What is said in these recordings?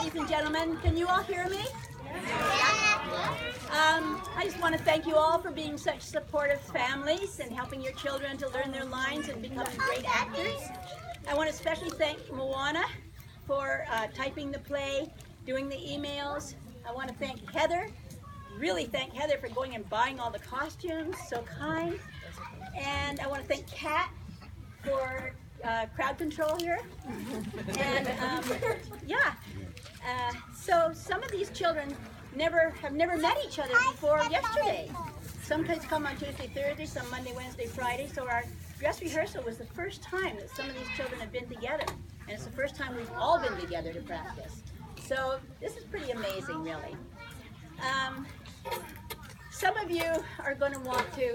ladies and gentlemen. Can you all hear me? I just want to thank you all for being such supportive families and helping your children to learn their lines and becoming great actors. I want to especially thank Moana for typing the play, doing the emails. I want to thank Heather, really thank Heather for going and buying all the costumes, so kind. And I want to thank Kat for crowd control here. And so some of these children have never met each other before yesterday. Some kids come on Tuesday, Thursday, some Monday, Wednesday, Friday. So our dress rehearsal was the first time that some of these children have been together. And it's the first time we've all been together to practice. So this is pretty amazing, really. Some of you are going to want to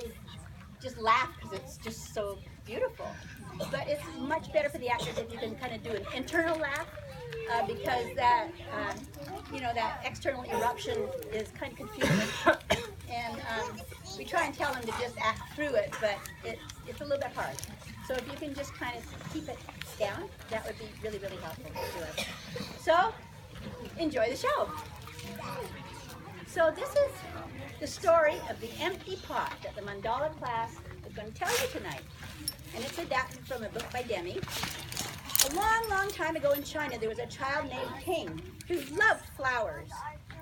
just laugh because it's just so beautiful. But it's much better for the actors if you can kind of do an internal laugh because that, that external eruption is kind of confusing. And we try and tell them to just act through it, but it's a little bit hard. So if you can just kind of keep it down, that would be really, really helpful to us. So enjoy the show. So this is the story of the empty pot that the Mandala class is going to tell you tonight. And it's adapted from a book by Demi. A long, long time ago in China, there was a child named Ping who loved flowers.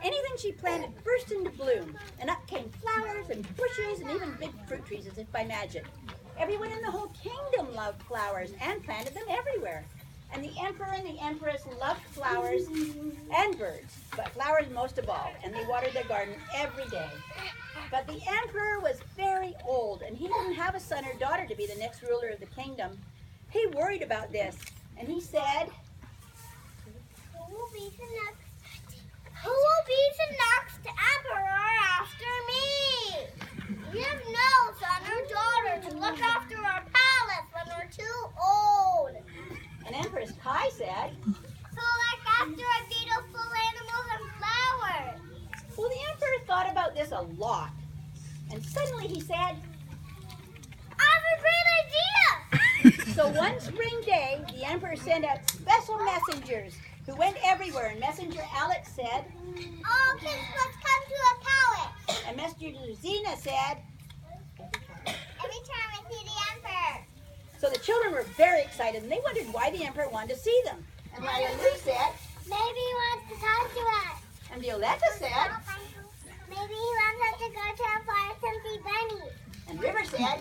Anything she planted burst into bloom, and up came flowers and bushes and even big fruit trees as if by magic. Everyone in the whole kingdom loved flowers and planted them everywhere. And the emperor and the empress loved flowers and birds, but flowers most of all, and they watered their garden every day. But the emperor was very old, and he didn't have a son or daughter to be the next ruler of the kingdom. He worried about this, and he said, Who will be the next emperor after me? We have no son or daughter to look after our palace when we're too old. And Empress Kai said, So look after our beautiful animals and flowers. well, the emperor thought about this a lot. And suddenly he said, I have a great idea! So one spring day, the emperor sent out special messengers who went everywhere. And Messenger Alex said, All kids must come to a palace. and Messenger Zena said, Every time I see the emperor. so the children were very excited, and they wondered why the emperor wanted to see them. And Lila said, Maybe he wants to talk to us. and Violetta said, Maybe he wants us to go to a forest and see bunnies. and River said,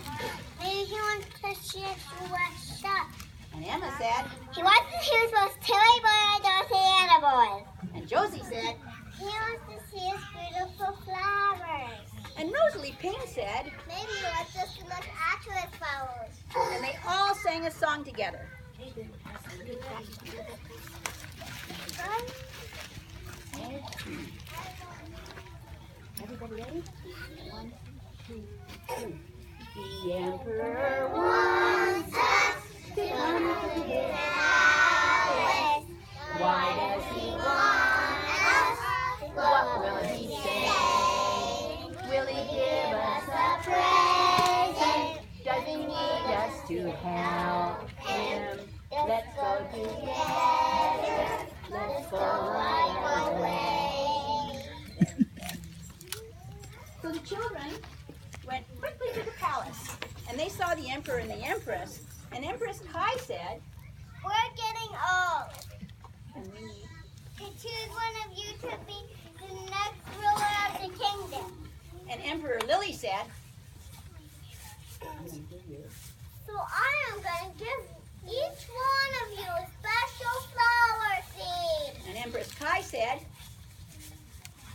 Maybe he wants to see us through a shop. and Emma said, He wants to see us most silly boys or Santa boys. and Josie said, He wants to see us beautiful flowers. and Rosalie Ping said, Maybe he wants us to look after his flowers. and they all sang a song together. Everybody ready? 1, 2, 3. The emperor wants us to come to his palace. Why does he want us? What will he say? Will he give us a present? Does he need us to help him? Let's go together. Let's go right away. So the children went quickly to the palace, and they saw the emperor and the empress. And Empress Kai said, We're getting old. and we need To choose one of you to be the next ruler of the kingdom. and Emperor Lily said, So I am going to give each one of you a special flower seed. and Empress Kai said,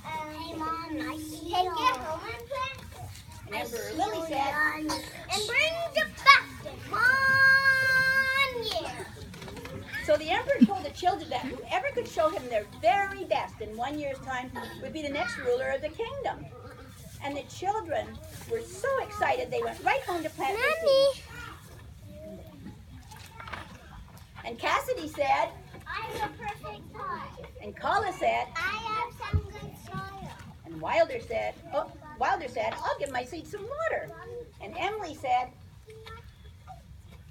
Hey, Mom, I see take it home and plant it. and Emperor Lily said, And bring it back in 1 year. so the emperor told the children that whoever could show him their very best in 1 year's time would be the next ruler of the kingdom. And the children were so excited they went right home to plant their seeds. And Cassidy said, I have a perfect pot. and Kala said, I have some good soil. and Wilder said, I'll give my seeds some water. And Emily said,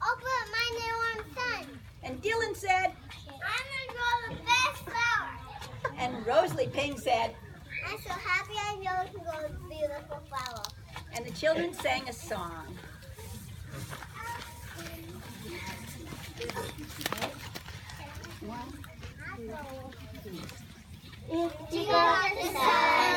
I'll put my name on sun. and Dylan said, I'm going to grow the best flower. Rosalie Ping said, I'm so happy I know to go to beautiful flower. and the children sang a song. If You got the sun,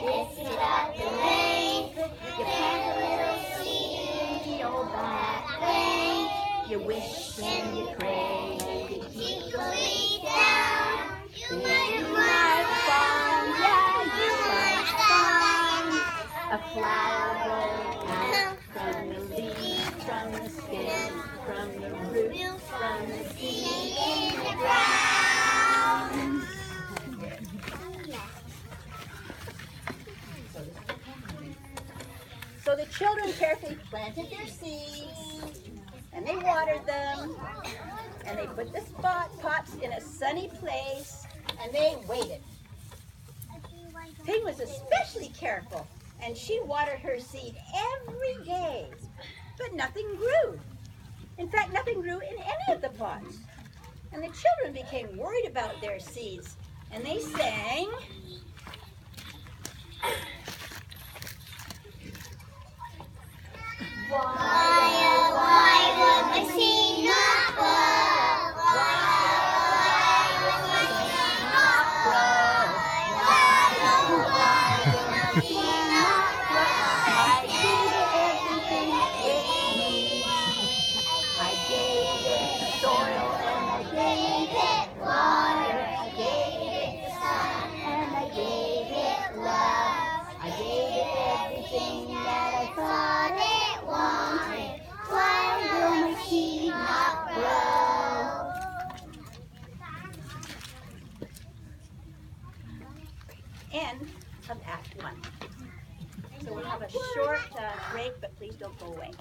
if you got the rain, you plant a little seed in your back way, you wish and you pray, you keep you lay down. You you might might find, yeah, you might find a flower growing out from the leaves, from the skin, from the root, from the seed in the ground. So the children carefully planted their seeds, and they watered them, and they put the pots in a sunny place, and they waited. Ping was especially careful, and she watered her seed every day, but nothing grew. In fact, nothing grew in any of the pots. And the children became worried about their seeds, and they sang, Why would my seed not grow? Why would my seed not grow? Why would my seed not grow? I gave it everything it needs. I gave it soil and I gave it water. I gave it the sun and I gave it love. I gave it everything that I thought it wanted. Why will my seed not grow? End of Act 1. So we'll have a short break, but please don't go away.